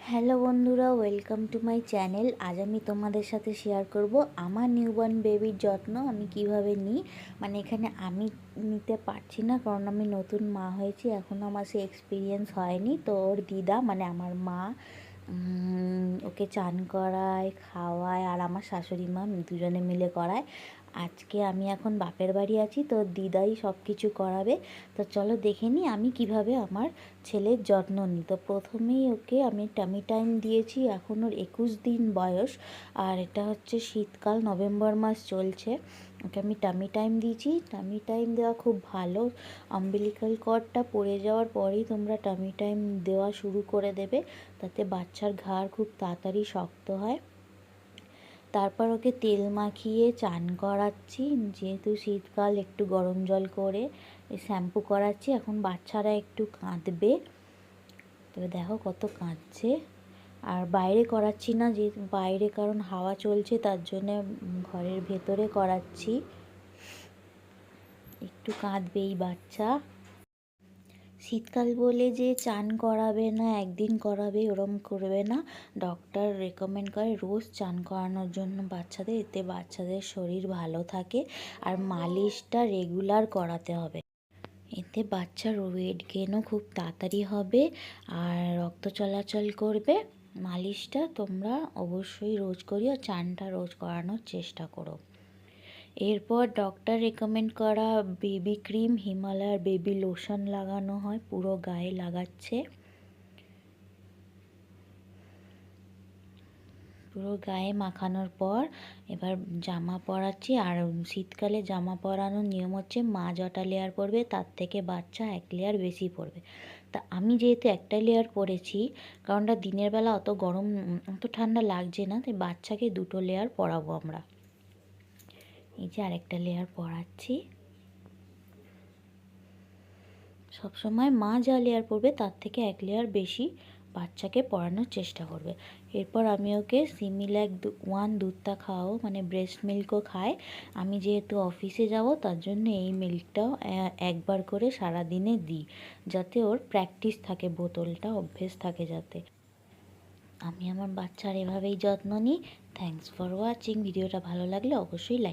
Hello বন্ধুরা, welcome to my channel. আজ আমি তোমাদের সাথে শেয়ার করব আমার নিউবর্ন বেবির যত্ন আমি কিভাবে নিই। মানে এখানে আমি নিতে পারছি না, কারণ আমি নতুন মা হয়েছি, এখনও আমার সে এক্সপিরিয়েন্স হয়নি। তো ওর দিদা মানে আমার মা ওকে চান করায়, খাওয়ায়, আর আমার শাশুড়ি মা দুজনে মিলে করায়। আজকে আমি এখন বাপের বাড়ি আছি, তো দিদাই সব কিছু করাবে। তো চলো দেখে নিই আমি কিভাবে আমার ছেলের যত্ন নিই। তো প্রথমেই ওকে আমি টামি টাইম দিয়েছি, এখন ওর 21 দিন বয়স, আর এটা হচ্ছে শীতকাল, নভেম্বর মাস চলছে। ওকে আমি টামি টাইম দিয়েছি। টামি টাইম দেওয়া খুব ভালো। আম্বিলিকাল কর্ডটা পড়ে যাওয়ার পরেই তোমরা টামি টাইম দেওয়া শুরু করে দেবে, তাতে বাচ্চার ঘাড় খুব তাড়াতাড়ি শক্ত হয়। তারপর ওকে তেল মাখিয়ে চান করাচ্ছি, যেহেতু শীতকাল একটু গরম জল করে শ্যাম্পু করাচ্ছি। এখন বাচ্চারা একটু কাঁদবে, তবে দেখো কত কাঁদছে। আর বাইরে করাচ্ছি না, যে বাইরে কারণ হাওয়া চলছে, তার জন্যে ঘরের ভেতরে করাচ্ছি। একটু কাঁদবেই বাচ্চা। শীতকাল বলে যে চান করাবে না, একদিন করাবে ওরম করবে না। ডক্টর রেকমেন্ড করে রোজ চান করানোর জন্য বাচ্চাদের, এতে বাচ্চাদের শরীর ভালো থাকে। আর মালিশটা রেগুলার করাতে হবে, এতে বাচ্চার ওয়েট গেনও খুব তাড়াতাড়ি হবে আর রক্ত চলাচল করবে। মালিশটা তোমরা অবশ্যই রোজ করিও, চানটা রোজ করানোর চেষ্টা করো। এরপর ডক্টর রেকমেন্ড করা বেবি ক্রিম, হিমালয়ার বেবি লোশন লাগানো হয়, পুরো গায়ে লাগাচ্ছে, পুরো গায়ে মাখানোর পর এবার জামা পরাচ্ছি। আর শীতকালে জামা পরানোর নিয়ম হচ্ছে মা যটা লেয়ার পরবে তার থেকে বাচ্চা 1 লেয়ার বেশি পরবে। তা আমি যেহেতু একটা লেয়ার পরেছি, কারণটা দিনের বেলা অত গরম অত ঠান্ডা লাগছে না, তাই বাচ্চাকে 2টো লেয়ার পরাবো আমরা। এই যে আরেকটা লেয়ার পরাচ্ছি। সবসময় মা যা লেয়ার পরবে তার থেকে 1 লেয়ার বেশি বাচ্চাকে পরানোর চেষ্টা করবে। এরপর আমি ওকে সিমিল্যাক 1 দুধটা খাওয়াবো, মানে ব্রেস্ট মিল্কও খায়। আমি যেহেতু অফিসে যাব, তার জন্য এই মিল্কটাও একবার করে সারা দিনে দিই, যাতে ওর প্র্যাকটিস থাকে, বোতলটা অভ্যেস থাকে যাতে। আমি আমার বাচ্চার এভাবেই যত্ন নিই। Thanks for watching. ভিডিওটা ভালো লাগলে অবশ্যই লাইক